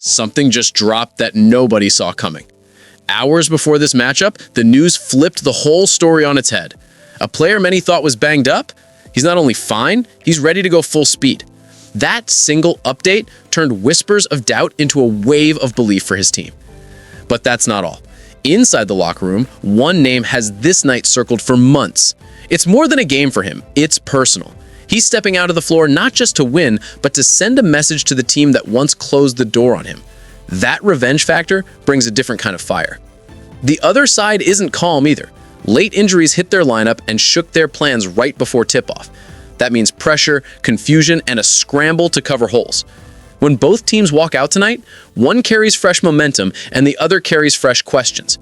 something just dropped that nobody saw coming. Hours before this matchup, the news flipped the whole story on its head. A player many thought was banged up, he's not only fine, he's ready to go full speed. That single update turned whispers of doubt into a wave of belief for his team. But that's not all. Inside the locker room, one name has this night circled for months. It's more than a game for him, it's personal. He's stepping out of the floor not just to win, but to send a message to the team that once closed the door on him. That revenge factor brings a different kind of fire. The other side isn't calm either. Late injuries hit their lineup and shook their plans right before tip-off. That means pressure, confusion, and a scramble to cover holes. When both teams walk out tonight, one carries fresh momentum and the other carries fresh questions.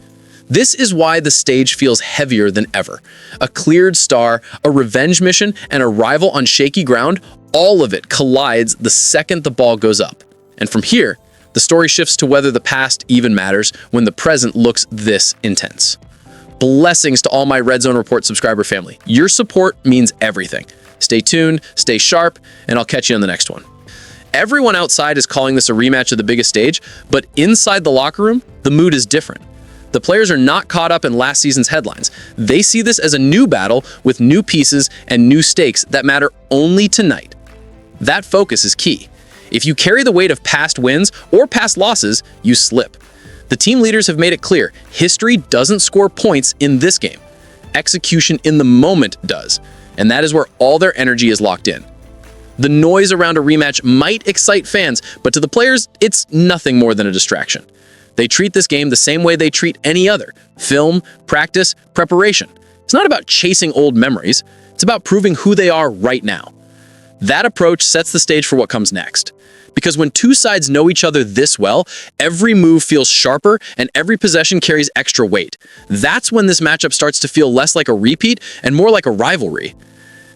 This is why the stage feels heavier than ever. A cleared star, a revenge mission, and a rival on shaky ground, all of it collides the second the ball goes up. And from here, the story shifts to whether the past even matters when the present looks this intense. Blessings to all my Red Zone Report subscriber family. Your support means everything. Stay tuned, stay sharp, and I'll catch you on the next one. Everyone outside is calling this a rematch of the biggest stage, but inside the locker room, the mood is different. The players are not caught up in last season's headlines. They see this as a new battle with new pieces and new stakes that matter only tonight. That focus is key. If you carry the weight of past wins or past losses, you slip. The team leaders have made it clear, history doesn't score points in this game. Execution in the moment does, and that is where all their energy is locked in. The noise around a rematch might excite fans, but to the players, it's nothing more than a distraction. They treat this game the same way they treat any other: film, practice, preparation. It's not about chasing old memories, it's about proving who they are right now. That approach sets the stage for what comes next. Because when two sides know each other this well, every move feels sharper and every possession carries extra weight. That's when this matchup starts to feel less like a repeat and more like a rivalry.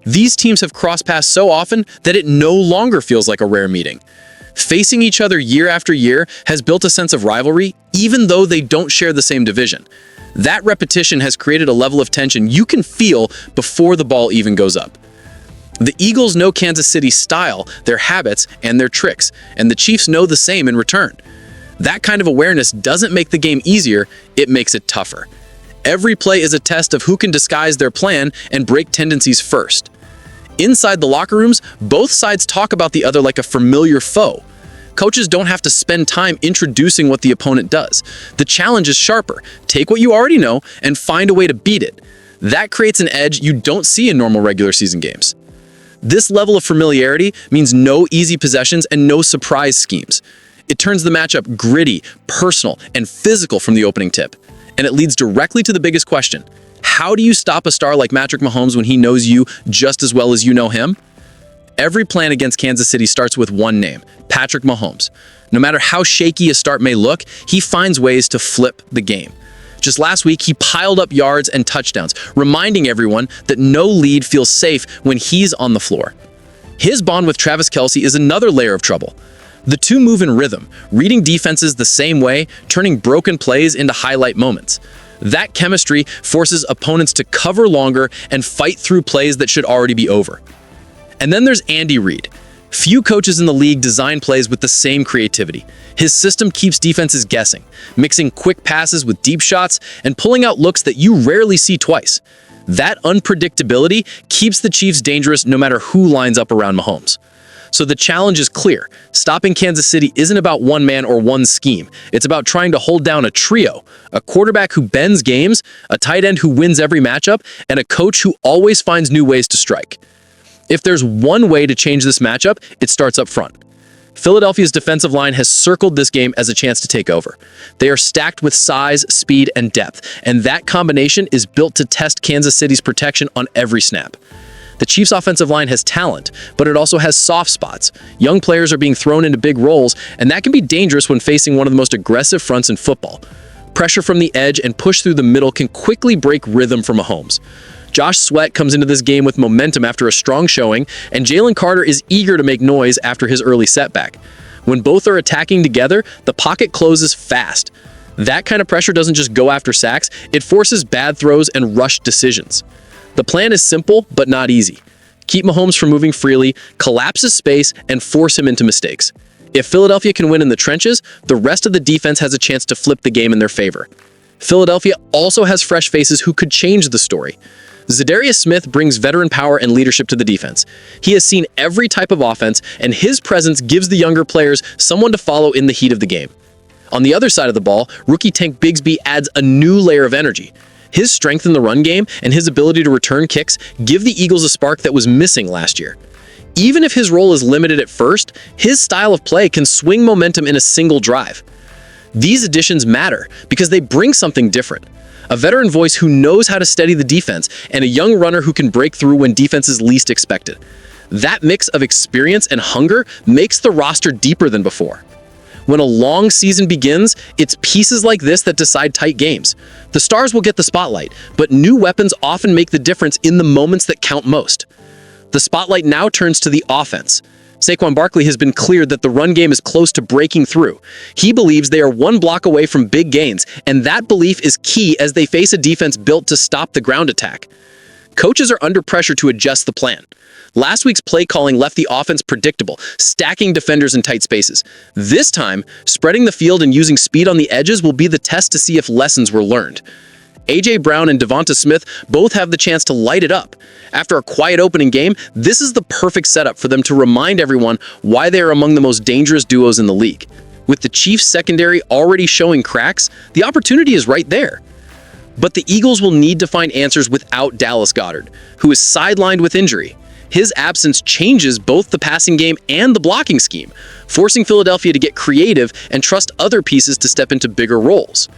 These teams have crossed paths so often that it no longer feels like a rare meeting. Facing each other year after year has built a sense of rivalry, even though they don't share the same division. That repetition has created a level of tension you can feel before the ball even goes up. The Eagles know Kansas City's style, their habits, and their tricks, and the Chiefs know the same in return. That kind of awareness doesn't make the game easier, it makes it tougher. Every play is a test of who can disguise their plan and break tendencies first. Inside the locker rooms, both sides talk about the other like a familiar foe. Coaches don't have to spend time introducing what the opponent does. The challenge is sharper. Take what you already know and find a way to beat it. That creates an edge you don't see in normal regular season games. This level of familiarity means no easy possessions and no surprise schemes. It turns the matchup gritty, personal, and physical from the opening tip. And it leads directly to the biggest question. How do you stop a star like Patrick Mahomes when he knows you just as well as you know him? Every plan against Kansas City starts with one name, Patrick Mahomes. No matter how shaky a start may look, he finds ways to flip the game. Just last week, he piled up yards and touchdowns, reminding everyone that no lead feels safe when he's on the floor. His bond with Travis Kelce is another layer of trouble. The two move in rhythm, reading defenses the same way, turning broken plays into highlight moments. That chemistry forces opponents to cover longer and fight through plays that should already be over. And then there's Andy Reid. Few coaches in the league design plays with the same creativity. His system keeps defenses guessing, mixing quick passes with deep shots and pulling out looks that you rarely see twice. That unpredictability keeps the Chiefs dangerous no matter who lines up around Mahomes. So the challenge is clear. Stopping Kansas City isn't about one man or one scheme. It's about trying to hold down a trio, a quarterback who bends games, a tight end who wins every matchup, and a coach who always finds new ways to strike. If there's one way to change this matchup, it starts up front. Philadelphia's defensive line has circled this game as a chance to take over. They are stacked with size, speed, and depth, and that combination is built to test Kansas City's protection on every snap. The Chiefs' offensive line has talent, but it also has soft spots. Young players are being thrown into big roles, and that can be dangerous when facing one of the most aggressive fronts in football. Pressure from the edge and push through the middle can quickly break rhythm for Mahomes. Josh Sweat comes into this game with momentum after a strong showing, and Jalen Carter is eager to make noise after his early setback. When both are attacking together, the pocket closes fast. That kind of pressure doesn't just go after sacks, it forces bad throws and rushed decisions. The plan is simple, but not easy. Keep Mahomes from moving freely, collapse his space, and force him into mistakes. If Philadelphia can win in the trenches, the rest of the defense has a chance to flip the game in their favor. Philadelphia also has fresh faces who could change the story. Zadarius Smith brings veteran power and leadership to the defense. He has seen every type of offense, and his presence gives the younger players someone to follow in the heat of the game. On the other side of the ball, rookie Tank Bigsby adds a new layer of energy. His strength in the run game and his ability to return kicks give the Eagles a spark that was missing last year. Even if his role is limited at first, his style of play can swing momentum in a single drive. These additions matter because they bring something different. A veteran voice who knows how to steady the defense, and a young runner who can break through when defense is least expected. That mix of experience and hunger makes the roster deeper than before. When a long season begins, it's pieces like this that decide tight games. The stars will get the spotlight, but new weapons often make the difference in the moments that count most. The spotlight now turns to the offense. Saquon Barkley has been cleared that the run game is close to breaking through. He believes they are one block away from big gains, and that belief is key as they face a defense built to stop the ground attack. Coaches are under pressure to adjust the plan. Last week's play calling left the offense predictable, stacking defenders in tight spaces. This time, spreading the field and using speed on the edges will be the test to see if lessons were learned. AJ Brown and Devonta Smith both have the chance to light it up. After a quiet opening game, this is the perfect setup for them to remind everyone why they are among the most dangerous duos in the league. With the Chiefs' secondary already showing cracks, the opportunity is right there. But the Eagles will need to find answers without Dallas Goedert, who is sidelined with injury. His absence changes both the passing game and the blocking scheme, forcing Philadelphia to get creative and trust other pieces to step into bigger roles.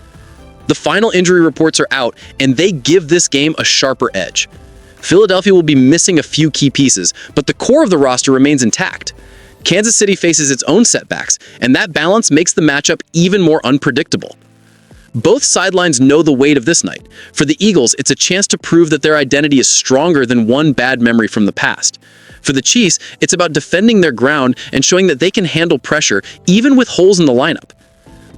The final injury reports are out, and they give this game a sharper edge. Philadelphia will be missing a few key pieces, but the core of the roster remains intact. Kansas City faces its own setbacks, and that balance makes the matchup even more unpredictable. Both sidelines know the weight of this night. For the Eagles, it's a chance to prove that their identity is stronger than one bad memory from the past. For the Chiefs, it's about defending their ground and showing that they can handle pressure even with holes in the lineup.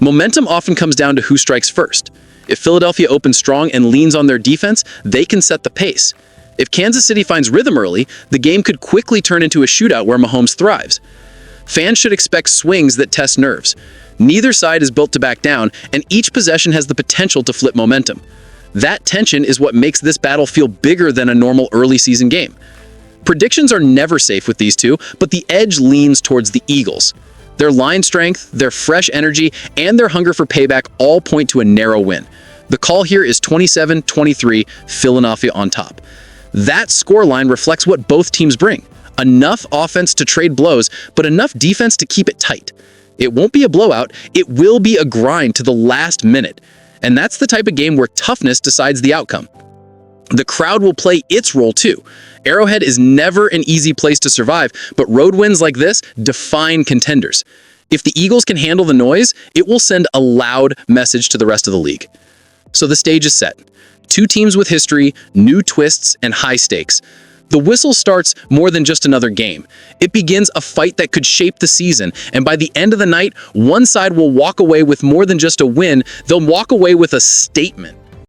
Momentum often comes down to who strikes first. If Philadelphia opens strong and leans on their defense, they can set the pace. If Kansas City finds rhythm early, the game could quickly turn into a shootout where Mahomes thrives. Fans should expect swings that test nerves. Neither side is built to back down, and each possession has the potential to flip momentum. That tension is what makes this battle feel bigger than a normal early season game. Predictions are never safe with these two, but the edge leans towards the Eagles. Their line strength, their fresh energy, and their hunger for payback all point to a narrow win. The call here is 27-23, Philadelphia on top. That scoreline reflects what both teams bring. Enough offense to trade blows, but enough defense to keep it tight. It won't be a blowout, it will be a grind to the last minute. And that's the type of game where toughness decides the outcome. The crowd will play its role too. Arrowhead is never an easy place to survive, but road wins like this define contenders. If the Eagles can handle the noise, it will send a loud message to the rest of the league. So the stage is set. Two teams with history, new twists, and high stakes. The whistle starts more than just another game. It begins a fight that could shape the season, and by the end of the night, one side will walk away with more than just a win, they'll walk away with a statement.